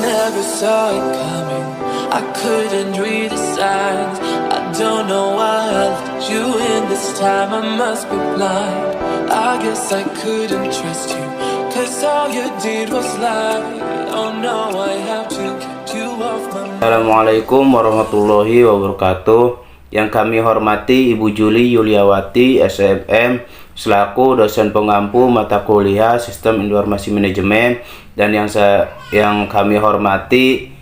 never saw it coming. I couldn't read the signs. I don't know why I let you in this time. I must be blind. I guess I couldn't trust you, 'cause all you did was lie. Oh no, I have to get you off my mind. Assalamualaikum warahmatullahi wabarakatuh. Yang kami hormati Ibu Juli Yuliawati, SMM, selaku dosen pengampu mata kuliah Sistem Informasi Manajemen, dan yang kami hormati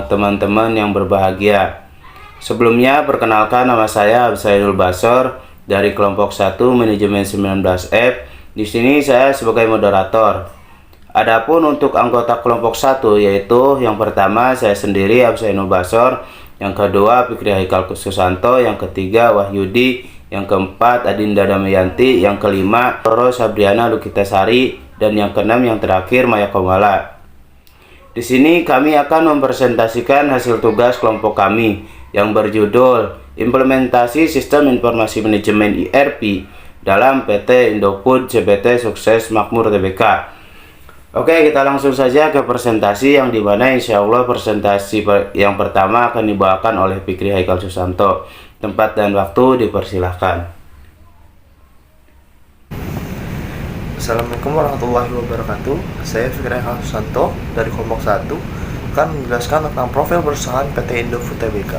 teman-teman yang berbahagia. Sebelumnya perkenalkan, nama saya Absaidul Basor dari kelompok 1 Manajemen 19F. Di sini saya sebagai moderator. Adapun untuk anggota kelompok 1, yaitu yang pertama saya sendiri Absaidul Basor, yang kedua Fikri Haikal Susanto, yang ketiga Wahyudi, yang keempat Adinda Damayanti, yang kelima Roro Sabriana Lukitasari, dan yang keenam yang terakhir Maya Komala. Di sini kami akan mempresentasikan hasil tugas kelompok kami yang berjudul Implementasi Sistem Informasi Manajemen ERP dalam PT Indofood CBT Sukses Makmur Tbk. Oke, kita langsung saja ke presentasi, yang dimana insya Allah presentasi yang pertama akan dibawakan oleh Fikri Haikal Susanto. Tempat dan waktu dipersilahkan. Assalamualaikum warahmatullahi wabarakatuh. Saya Fikri Haikal Susanto dari kelompok 1 akan menjelaskan tentang profil perusahaan PT Indofood Tbk.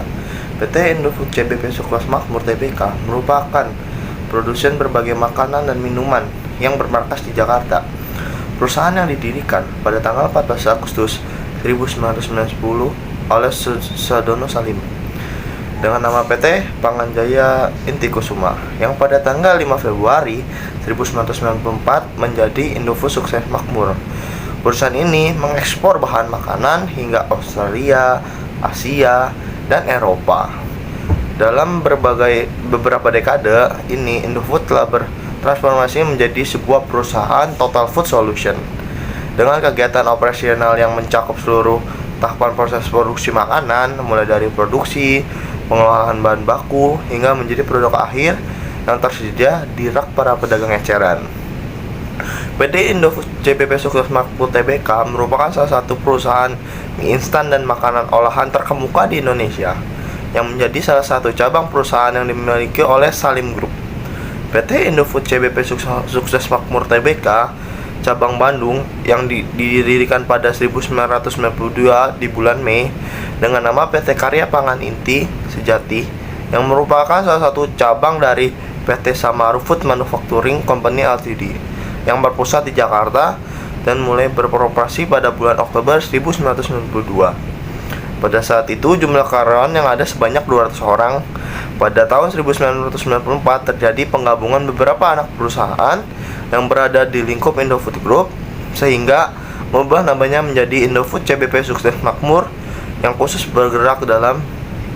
PT Indofood CBP Sukses Makmur Tbk merupakan produsen berbagai makanan dan minuman yang bermarkas di Jakarta. Perusahaan yang didirikan pada tanggal 14 Agustus 1990 oleh Sadono Salim dengan nama PT Panganjaya Inti Kusuma, yang pada tanggal 5 Februari 1994 menjadi Indofood Sukses Makmur. Perusahaan ini mengekspor bahan makanan hingga Australia, Asia, dan Eropa. Dalam beberapa dekade ini, Indofood telah bertransformasi menjadi sebuah perusahaan Total Food Solution dengan kegiatan operasional yang mencakup seluruh tahapan proses produksi makanan, mulai dari produksi, pengolahan bahan baku, hingga menjadi produk akhir yang tersedia di rak para pedagang eceran. PT Indofood CBP Sukses Makmur Tbk merupakan salah satu perusahaan mie instan dan makanan olahan terkemuka di Indonesia, yang menjadi salah satu cabang perusahaan yang dimiliki oleh Salim Group. PT Indofood CBP Sukses Makmur Tbk cabang Bandung yang didirikan pada 1992 di bulan Mei dengan nama PT Karya Pangan Inti Sejati, yang merupakan salah satu cabang dari PT Samaru Food Manufacturing Company Ltd yang berpusat di Jakarta dan mulai beroperasi pada bulan Oktober 1992. Pada saat itu jumlah karyawan yang ada sebanyak 200 orang. Pada tahun 1994 terjadi penggabungan beberapa anak perusahaan yang berada di lingkup Indofood Group, sehingga mengubah namanya menjadi Indofood CBP Sukses Makmur, yang khusus bergerak dalam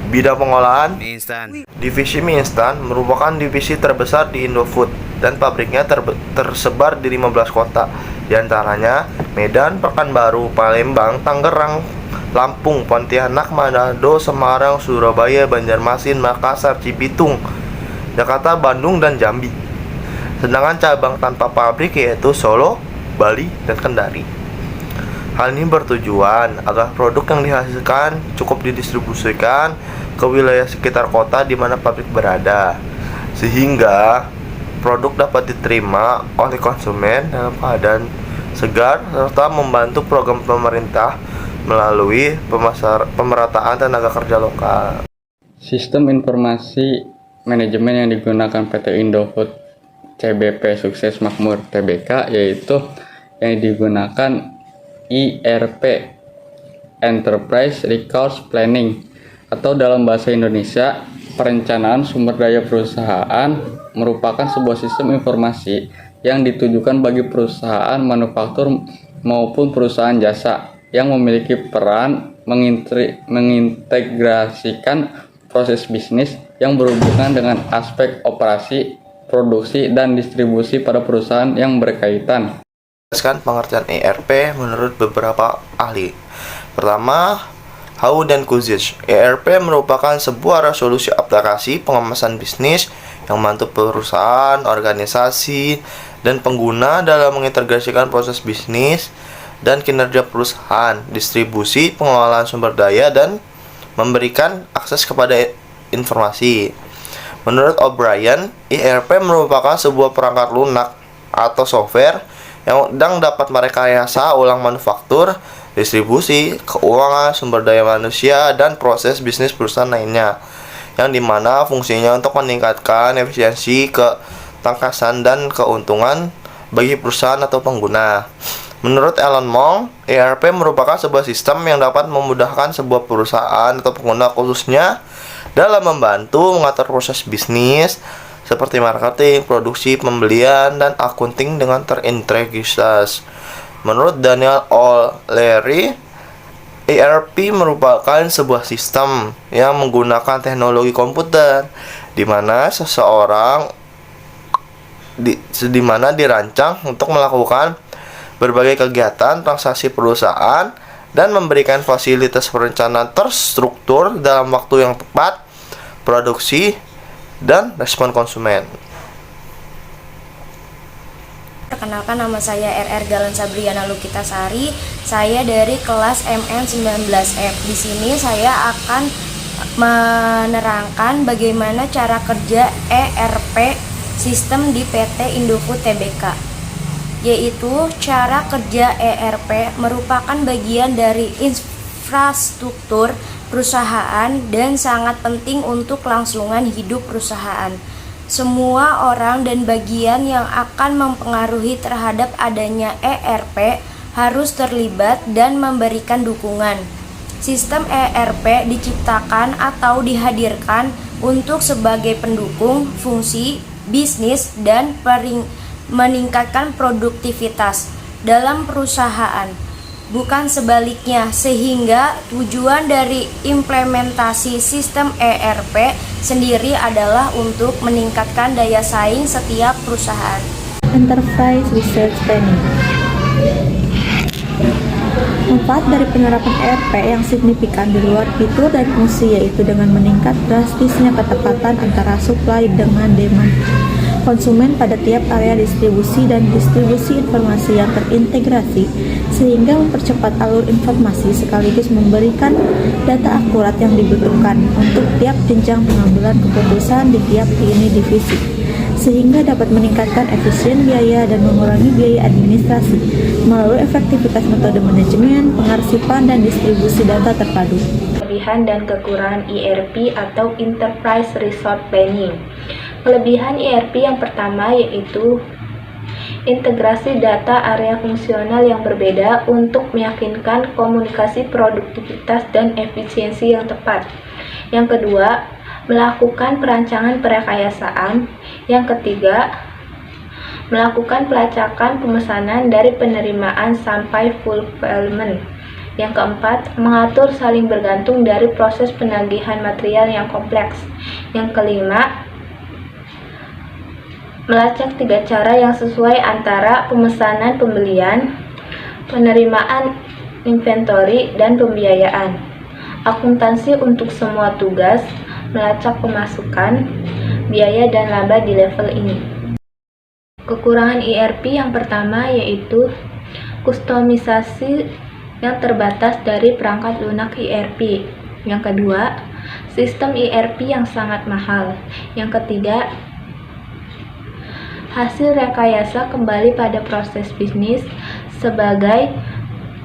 bidang pengolahan Mie instan. Divisi mie instan merupakan divisi terbesar di Indofood dan pabriknya tersebar di 15 kota, diantaranya Medan, Pekanbaru, Palembang, Tangerang, Lampung, Pontianak, Manado, Semarang, Surabaya, Banjarmasin, Makassar, Cibitung, Jakarta, Bandung, dan Jambi. Sedangkan cabang tanpa pabrik yaitu Solo, Bali, dan Kendari. Hal ini bertujuan agar produk yang dihasilkan cukup didistribusikan ke wilayah sekitar kota di mana pabrik berada, sehingga produk dapat diterima oleh konsumen dalam keadaan segar, serta membantu program pemerintah melalui pemerataan tenaga kerja lokal. Sistem informasi manajemen yang digunakan PT Indofood CBP Sukses Makmur Tbk yaitu yang digunakan ERP, Enterprise Resource Planning, atau dalam bahasa Indonesia perencanaan sumber daya perusahaan, merupakan sebuah sistem informasi yang ditujukan bagi perusahaan manufaktur maupun perusahaan jasa yang memiliki peran mengintegrasikan proses bisnis yang berhubungan dengan aspek operasi, produksi, dan distribusi pada perusahaan yang berkaitan. Pengertian ERP menurut beberapa ahli. Pertama, How dan Kuzich. ERP merupakan sebuah resolusi aplikasi pengemasan bisnis yang membantu perusahaan, organisasi, dan pengguna dalam mengintegrasikan proses bisnis dan kinerja perusahaan, distribusi, pengelolaan sumber daya, dan memberikan akses kepada informasi. Menurut O'Brien, ERP merupakan sebuah perangkat lunak atau software yang dapat merekayasa ulang manufaktur, distribusi, keuangan, sumber daya manusia, dan proses bisnis perusahaan lainnya, yang dimana fungsinya untuk meningkatkan efisiensi, ketangkasan, dan keuntungan bagi perusahaan atau pengguna. Menurut Elon Musk, ERP merupakan sebuah sistem yang dapat memudahkan sebuah perusahaan atau pengguna khususnya dalam membantu mengatur proses bisnis seperti marketing, produksi, pembelian, dan akunting dengan terintegrasi. Menurut Daniel O'Leary, ERP merupakan sebuah sistem yang menggunakan teknologi komputer di mana dirancang untuk melakukan berbagai kegiatan transaksi perusahaan dan memberikan fasilitas perencanaan terstruktur dalam waktu yang tepat, produksi, dan respon konsumen. Perkenalkan, nama saya RR Galan Sabriana Lukitasari. Saya dari kelas MN19F. Di sini saya akan menerangkan bagaimana cara kerja ERP sistem di PT Indofood Tbk. Yaitu cara kerja ERP merupakan bagian dari infrastruktur perusahaan dan sangat penting untuk kelangsungan hidup perusahaan. Semua orang dan bagian yang akan mempengaruhi terhadap adanya ERP harus terlibat dan memberikan dukungan. Sistem ERP diciptakan atau dihadirkan untuk sebagai pendukung fungsi bisnis dan meningkatkan produktivitas dalam perusahaan, bukan sebaliknya, sehingga tujuan dari implementasi sistem ERP sendiri adalah untuk meningkatkan daya saing setiap perusahaan. Enterprise Research Planning. Manfaat dari penerapan ERP yang signifikan di luar fitur dan fungsi, yaitu dengan meningkat drastisnya ketepatan antara supply dengan demand konsumen pada tiap area distribusi dan distribusi informasi yang terintegrasi, sehingga mempercepat alur informasi sekaligus memberikan data akurat yang dibutuhkan untuk tiap jenjang pengambilan keputusan di tiap lini divisi, sehingga dapat meningkatkan efisien biaya dan mengurangi biaya administrasi melalui efektivitas metode manajemen, pengarsipan, dan distribusi data terpadu. Kelebihan dan kekurangan ERP atau Enterprise Resource Planning. Kelebihan ERP yang pertama yaitu integrasi data area fungsional yang berbeda untuk meyakinkan komunikasi produktivitas dan efisiensi yang tepat. Yang kedua, melakukan perancangan perekayasaan. Yang ketiga, melakukan pelacakan pemesanan dari penerimaan sampai fulfillment. Yang keempat, mengatur saling bergantung dari proses penagihan material yang kompleks. Yang kelima, melacak 3 cara yang sesuai antara pemesanan pembelian, penerimaan inventory, dan pembiayaan. Akuntansi untuk semua tugas, melacak pemasukan, biaya, dan laba di level ini. Kekurangan ERP yang pertama yaitu kustomisasi yang terbatas dari perangkat lunak ERP. Yang kedua, sistem ERP yang sangat mahal. Yang ketiga, hasil rekayasa kembali pada proses bisnis sebagai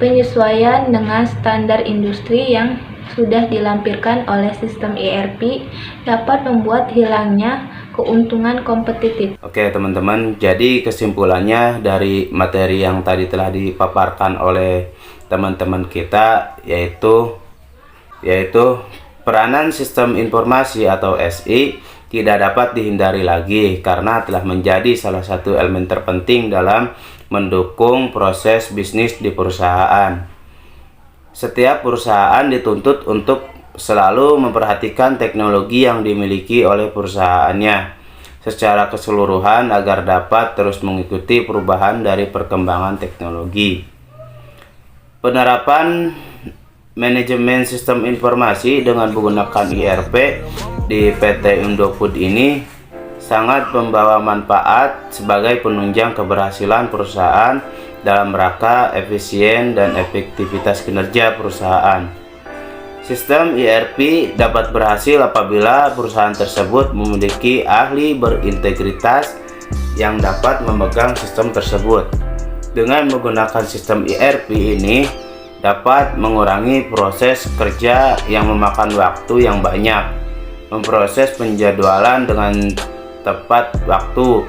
penyesuaian dengan standar industri yang sudah dilampirkan oleh sistem ERP dapat membuat hilangnya keuntungan kompetitif. Oke teman-teman, jadi kesimpulannya dari materi yang tadi telah dipaparkan oleh teman-teman kita yaitu peranan sistem informasi atau SI tidak dapat dihindari lagi karena telah menjadi salah satu elemen terpenting dalam mendukung proses bisnis di perusahaan. Setiap perusahaan dituntut untuk selalu memperhatikan teknologi yang dimiliki oleh perusahaannya secara keseluruhan agar dapat terus mengikuti perubahan dari perkembangan teknologi. Penerapan manajemen sistem informasi dengan menggunakan ERP di PT Indofood ini sangat membawa manfaat sebagai penunjang keberhasilan perusahaan dalam rangka efisien dan efektivitas kinerja perusahaan. Sistem ERP dapat berhasil apabila perusahaan tersebut memiliki ahli berintegritas yang dapat memegang sistem tersebut. Dengan menggunakan sistem ERP ini dapat mengurangi proses kerja yang memakan waktu yang banyak, memproses penjadwalan dengan tepat waktu,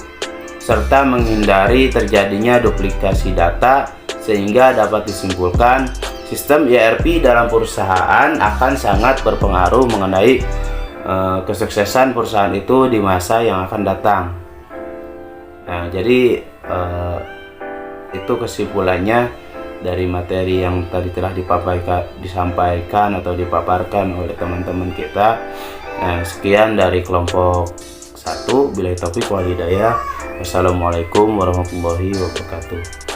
serta menghindari terjadinya duplikasi data, sehingga dapat disimpulkan sistem ERP dalam perusahaan akan sangat berpengaruh mengenai kesuksesan perusahaan itu di masa yang akan datang. Nah, jadi itu kesimpulannya dari materi yang tadi telah disampaikan atau dipaparkan oleh teman-teman kita. Nah, sekian dari kelompok 1. Billahi taufik wal hidayah. Wassalamualaikum warahmatullahi wabarakatuh.